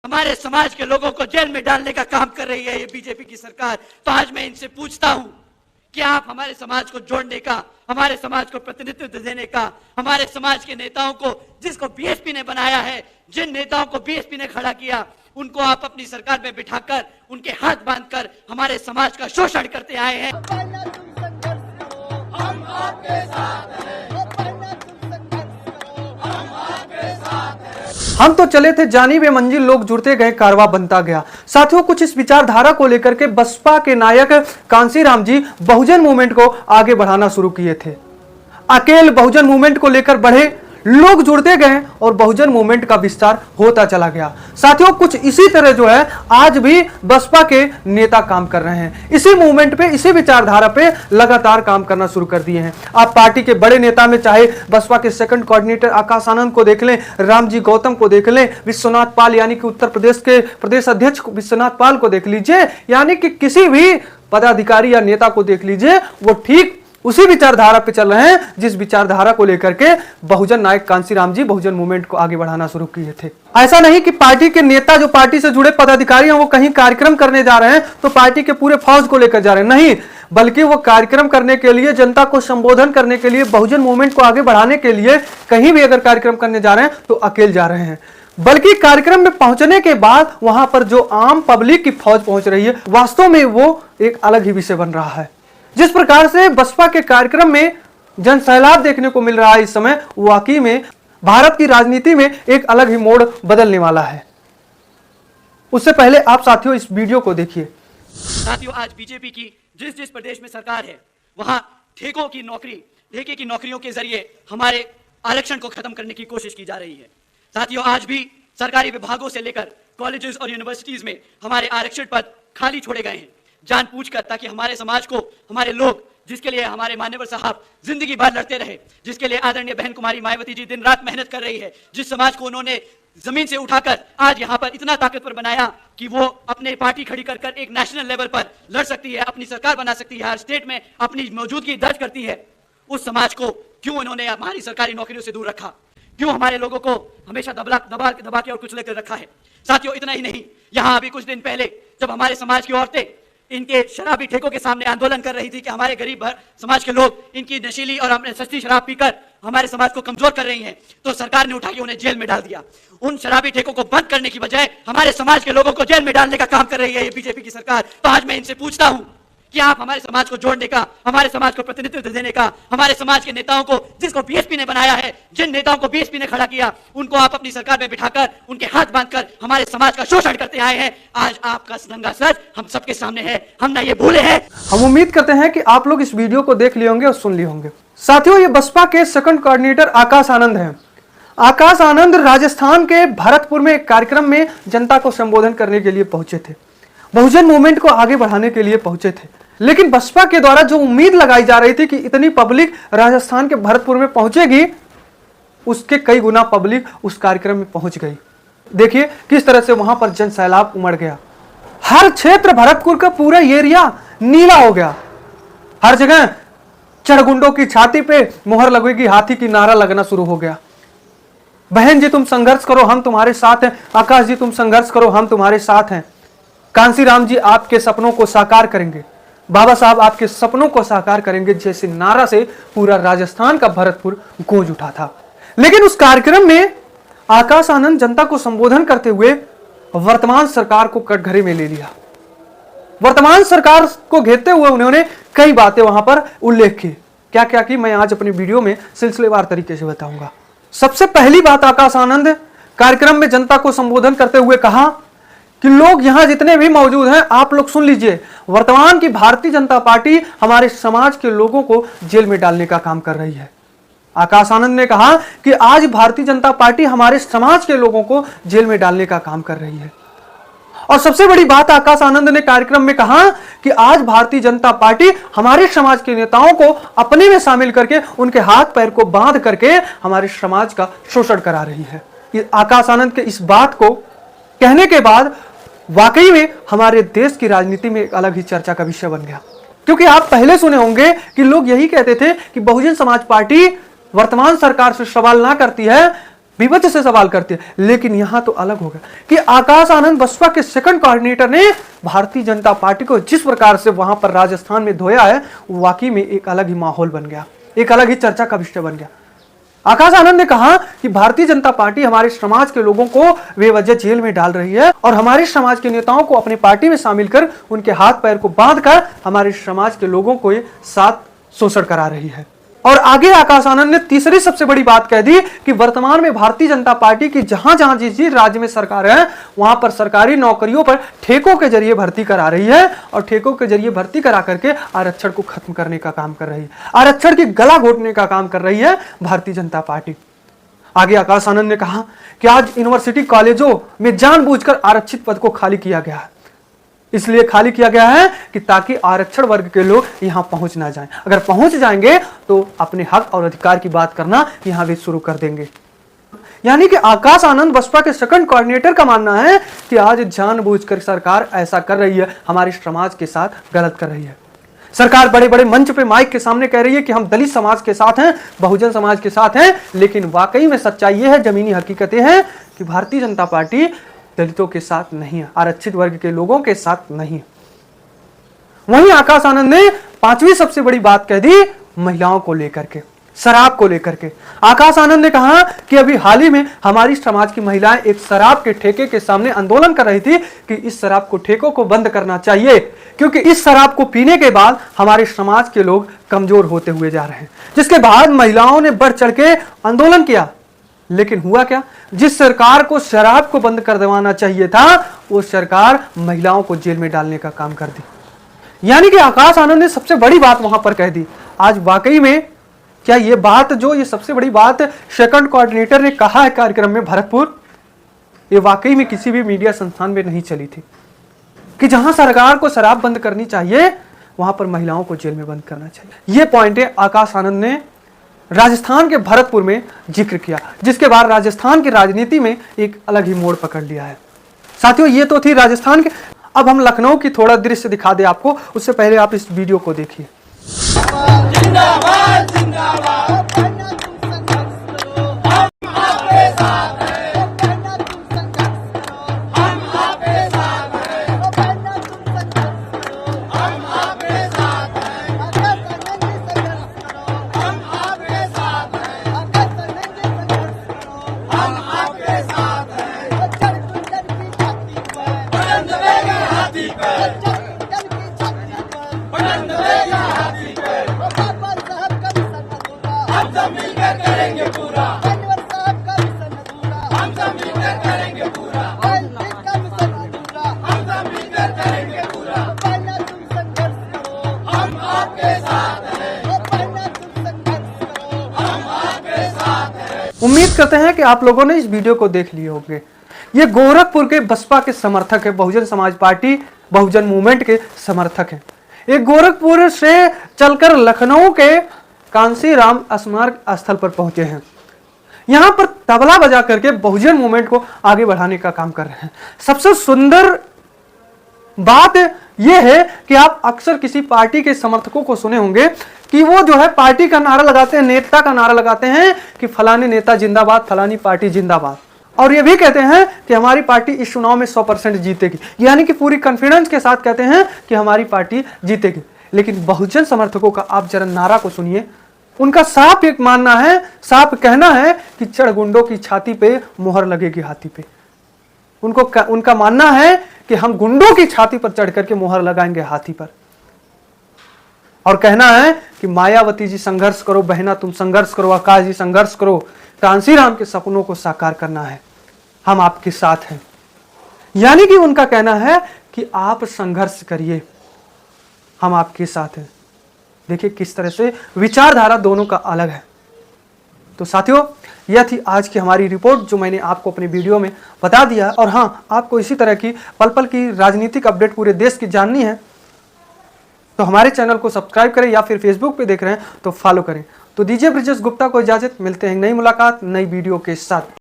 हमारे समाज के लोगों को जेल में डालने का काम कर रही है ये बीजेपी की सरकार। तो आज मैं इनसे पूछता हूं कि आप हमारे समाज को जोड़ने का, हमारे समाज को प्रतिनिधित्व देने का, हमारे समाज के नेताओं को, जिसको बीएसपी ने बनाया है, जिन नेताओं को बीएसपी ने खड़ा किया, उनको आप अपनी सरकार में बिठाकर उनके हाथ बांधकर हमारे समाज का शोषण करते आए हैं। हम तो चले थे जानी बेमंजिल, लोग जुड़ते गए, कारवां बनता गया। साथियों, कुछ इस विचारधारा को लेकर के बसपा के नायक कांसीराम जी बहुजन मूवमेंट को आगे बढ़ाना शुरू किए थे। अकेले बहुजन मूवमेंट को लेकर बढ़े, लोग जुड़ते गए और बहुजन मूवमेंट का विस्तार होता चला गया। साथियों, कुछ इसी तरह जो है आज भी बसपा के नेता काम कर रहे हैं। इसी मूवमेंट पे, इसी विचारधारा पे लगातार काम करना शुरू कर दिए हैं। आप पार्टी के बड़े नेता में चाहे बसपा के सेकंड कोऑर्डिनेटर आकाश आनंद को देख लें, रामजी गौतम को देख लें, विश्वनाथ पाल यानी कि उत्तर प्रदेश के प्रदेश अध्यक्ष विश्वनाथ पाल को देख लीजिए, यानी कि किसी भी पदाधिकारी या नेता को देख लीजिए, वो ठीक उसी विचारधारा पे चल रहे हैं जिस विचारधारा को लेकर के बहुजन नायक कांसीराम जी बहुजन मूवमेंट को आगे बढ़ाना शुरू किए थे। ऐसा नहीं कि पार्टी के नेता, जो पार्टी से जुड़े पदाधिकारी हैं, वो कहीं कार्यक्रम करने जा रहे हैं तो पार्टी के पूरे फौज को लेकर जा रहे हैं, नहीं, बल्कि वो कार्यक्रम करने के लिए, जनता को संबोधन करने के लिए, बहुजन मूवमेंट को आगे बढ़ाने के लिए कहीं भी अगर कार्यक्रम करने जा रहे हैं तो अकेले जा रहे हैं। बल्कि कार्यक्रम में पहुंचने के बाद वहां पर जो आम पब्लिक की फौज पहुंच रही है, वास्तव में वो एक अलग ही विषय बन रहा है। जिस प्रकार से बसपा के कार्यक्रम में जन सैलाब देखने को मिल रहा है इस समय, वाकई में भारत की राजनीति में एक अलग ही मोड़ बदलने वाला है। उससे पहले आप साथियों इस वीडियो को देखिए। साथियों, आज बीजेपी की जिस जिस प्रदेश में सरकार है, वहां ठेके की नौकरियों के जरिए हमारे आरक्षण को खत्म करने की कोशिश की जा रही है। साथियों, आज भी सरकारी विभागों से लेकर कॉलेजेस और यूनिवर्सिटीज में हमारे आरक्षित पद खाली छोड़े गए हैं, जानबूझकर, ताकि हमारे समाज को, हमारे लोग, जिसके लिए हमारे मान्यवर साहब जिंदगी भर लड़ते रहे, जिसके लिए आदरणीय बहन कुमारी मायावती जी दिन रात मेहनत कर रही है, जिस समाज को उन्होंने जमीन से उठाकर आज यहाँ पर इतना ताकतवर बनाया कि वो अपने पार्टी खड़ी कर कर एक नेशनल लेवल पर लड़ सकती है, अपनी सरकार बना सकती है, हर स्टेट में अपनी मौजूदगी दर्ज करती है, उस समाज को क्यों उन्होंने हमारी सरकारी नौकरियों से दूर रखा? क्यों हमारे लोगों को हमेशा दबा के और कुचले कर रखा है? साथियों, इतना ही नहीं, यहाँ अभी कुछ दिन पहले जब हमारे समाज की औरतें इनके शराबी ठेकों के सामने आंदोलन कर रही थी कि हमारे गरीब समाज के लोग इनकी नशीली और सस्ती शराब पीकर हमारे समाज को कमजोर कर रही हैं, तो सरकार ने उठा के उन्हें जेल में डाल दिया। उन शराबी ठेकों को बंद करने की बजाय हमारे समाज के लोगों को जेल में डालने का काम कर रही है ये बीजेपी की सरकार। तो आज मैं इनसे पूछता हूं कि आप हमारे समाज को जोड़ने का, हमारे समाज को प्रतिनिधित्व देने का, हमारे समाज के नेताओं को, जिसको बीएसपी ने बनाया है, जिन नेताओं को बीएसपी ने खड़ा किया, उनको आप अपनी सरकार में बिठाकर उनके हाथ बांधकर हमारे समाज का शोषण करते आए हैं। आज आपका नंगा सच हम सबके सामने है, हम ना ये भूले हैं। हम उम्मीद करते हैं कि आप लोग इस वीडियो को देख लिए होंगे और सुन लिए होंगे। साथियों, ये बसपा के सेकंड कोऑर्डिनेटर आकाश आनंद हैं। आकाश आनंद राजस्थान के भरतपुर में एक कार्यक्रम में जनता को संबोधन करने के लिए पहुंचे थे, बहुजन मूवमेंट को आगे बढ़ाने के लिए पहुंचे थे। लेकिन बसपा के द्वारा जो उम्मीद लगाई जा रही थी कि इतनी पब्लिक राजस्थान के भरतपुर में पहुंचेगी, उसके कई गुना पब्लिक उस कार्यक्रम में पहुंच गई। देखिए किस तरह से वहां पर जन सैलाब उमड़ गया। हर क्षेत्र भरतपुर का पूरा एरिया नीला हो गया। हर जगह चढ़गुंडों की छाती पे मुहर लगेगी, हाथी की नारा लगना शुरू हो गया। बहन जी तुम संघर्ष करो, हम तुम्हारे साथ हैं। आकाश जी तुम संघर्ष करो, हम तुम्हारे साथ हैं। कांसीराम जी आपके सपनों को साकार करेंगे, बाबा साहब आपके सपनों को साकार करेंगे, जैसे नारा से पूरा राजस्थान का भरतपुर गूंज उठा था। लेकिन उस कार्यक्रम में आकाश आनंद जनता को संबोधन करते हुए वर्तमान सरकार को कटघरे में ले लिया। वर्तमान सरकार को घेरते हुए उन्होंने कई बातें वहां पर उल्लेख की। क्या क्या की मैं आज अपनी वीडियो में सिलसिलेवार तरीके से बताऊंगा। सबसे पहली बात, आकाश आनंद कार्यक्रम में जनता को संबोधन करते हुए कहा कि लोग यहां जितने भी मौजूद हैं, आप लोग सुन लीजिए, वर्तमान की भारतीय जनता पार्टी हमारे समाज के लोगों को जेल में डालने का काम कर रही है। आकाश आनंद ने कहा कि आज भारतीय जनता पार्टी हमारे समाज के लोगों को जेल में डालने का काम कर रही है। और सबसे बड़ी बात आकाश आनंद ने कार्यक्रम में कहा कि आज भारतीय जनता पार्टी हमारे समाज के नेताओं को अपने में शामिल करके उनके हाथ पैर को बांध करके हमारे समाज का शोषण करा रही है। आकाश आनंद के इस बात को कहने के बाद वाकई में हमारे देश की राजनीति में एक अलग ही चर्चा का विषय बन गया। क्योंकि आप पहले सुने होंगे कि लोग यही कहते थे कि बहुजन समाज पार्टी वर्तमान सरकार से सवाल ना करती है, विवश से सवाल करते हैं। लेकिन यहां तो अलग हो गया कि आकाश आनंद बसपा के सेकंड कोऑर्डिनेटर ने भारतीय जनता पार्टी को जिस प्रकार से वहां पर राजस्थान में धोया है, वाकई में एक अलग ही माहौल बन गया, एक अलग ही चर्चा का विषय बन गया। आकाश आनंद ने कहा कि भारतीय जनता पार्टी हमारे समाज के लोगों को बेवजह जेल में डाल रही है और हमारे समाज के नेताओं को अपनी पार्टी में शामिल कर उनके हाथ पैर को बांधकर हमारे समाज के लोगों को साथ शोषण करा रही है। और आगे आकाश आनंद ने तीसरी सबसे बड़ी बात कह दी कि वर्तमान में भारतीय जनता पार्टी की जहां जहां जिस राज्य में सरकार है, वहां पर सरकारी नौकरियों पर ठेकों के जरिए भर्ती करा रही है और ठेकों के जरिए भर्ती करा करके आरक्षण को खत्म करने का काम कर रही है, आरक्षण की गला घोटने का काम कर रही है भारतीय जनता पार्टी। आगे आकाश आनंद ने कहा कि आज यूनिवर्सिटी कॉलेजों में जानबूझकर आरक्षित पद को खाली किया गया है, इसलिए खाली किया गया है कि ताकि आरक्षण वर्ग के लोग यहां पहुंच ना जाएं। अगर पहुंच जाएंगे तो अपने हक और अधिकार की बात करना यहां भी शुरू कर देंगे। यानी कि आकाश आनंद बसपा के सेकंड कोऑर्डिनेटर का मानना है कि आज जानबूझकर सरकार ऐसा कर रही है, हमारे समाज के साथ गलत कर रही है। सरकार बड़े बड़े मंच पे माइक के सामने कह रही है कि हम दलित समाज के साथ हैं, बहुजन समाज के साथ हैं, लेकिन वाकई में सच्चाई यह है, जमीनी हकीकतें हैं कि भारतीय जनता पार्टी दलितों के साथ नहीं है, आरक्षित वर्ग के लोगों के साथ नहीं है। वहीं आकाश आनंद ने पांचवी सबसे बड़ी बात कह दी महिलाओं को लेकर के, शराब को लेकर के। आकाश आनंद ने कहा कि अभी हाल ही में हमारी समाज की महिलाएं एक शराब के ठेके के सामने आंदोलन कर रही थी कि इस शराब को ठेकों को बंद करना चाहिए, क्योंकि इस शराब को पीने के बाद हमारे समाज के लोग कमजोर होते हुए जा रहे हैं। जिसके बाद महिलाओं ने बढ़ चढ़ के आंदोलन किया, लेकिन हुआ क्या, जिस सरकार को शराब को बंद कर देवाना चाहिए था, वो सरकार महिलाओं को जेल में डालने का काम कर दी। यानी कि आकाश आनंद ने सबसे बड़ी बात वहां पर कह दी। आज वाकई में क्या ये बात, जो ये सबसे बड़ी बात सेकंड कोऑर्डिनेटर ने कहा है कार्यक्रम में भरतपुर, ये वाकई में किसी भी मीडिया संस्थान में नहीं चली थी कि जहां सरकार को शराब बंद करनी चाहिए वहां पर महिलाओं को जेल में बंद करना चाहिए। ये पॉइंट आकाश आनंद ने राजस्थान के भरतपुर में जिक्र किया, जिसके बाद राजस्थान की राजनीति में एक अलग ही मोड़ पकड़ लिया है। साथियों, ये तो थी राजस्थान के। अब हम लखनऊ की थोड़ा दृश्य दिखा दे आपको, उससे पहले आप इस वीडियो को देखिए। जिंदाबाद जिंदाबाद उम्मीद करते हैं कि आप लोगों ने इस वीडियो को देख लिए होंगे। ये गोरखपुर के बसपा के समर्थक है, बहुजन समाज पार्टी बहुजन मूवमेंट के समर्थक हैं। ये गोरखपुर से चलकर लखनऊ के कांसीराम स्मारक स्थल पर पहुंचे हैं। यहां पर तबला बजा करके बहुजन मूवमेंट को आगे बढ़ाने का काम कर रहे हैं। सबसे सुंदर बात यह है कि आप अक्सर किसी पार्टी के समर्थकों को सुने होंगे कि वो जो है पार्टी का नारा लगाते हैं, नेता का नारा लगाते हैं कि फलानी नेता जिंदाबाद, फलानी पार्टी जिंदाबाद, और ये भी कहते हैं कि हमारी पार्टी इस चुनाव में 100% जीतेगी, यानी कि पूरी कॉन्फिडेंस के साथ कहते हैं कि हमारी पार्टी जीतेगी। लेकिन बहुजन समर्थकों का आप जरा नारा को सुनिए। उनका साफ एक मानना है, साफ कहना है कि चढ़ गुंडों की छाती पे मोहर लगेगी हाथी पे। उनका मानना है कि हम गुंडों की छाती पर चढ़ करके मोहर लगाएंगे हाथी पर, और कहना है कि मायावती जी संघर्ष करो, बहना तुम संघर्ष करो, आकाश जी संघर्ष करो, कांसीराम के सपनों को साकार करना है, हम आपके साथ हैं। यानी कि उनका कहना है कि आप संघर्ष करिए, हम आपके साथ हैं। देखिए किस तरह से विचारधारा दोनों का अलग है। तो साथियों, यह थी आज की हमारी रिपोर्ट जो मैंने आपको अपने वीडियो में बता दिया। और हाँ, आपको इसी तरह की पल पल की राजनीतिक अपडेट पूरे देश की जाननी है तो हमारे चैनल को सब्सक्राइब करें, या फिर फेसबुक पे देख रहे हैं तो फॉलो करें। तो दीजिए ब्रिजेश गुप्ता को इजाजत, मिलते हैं नई मुलाकात नई वीडियो के साथ।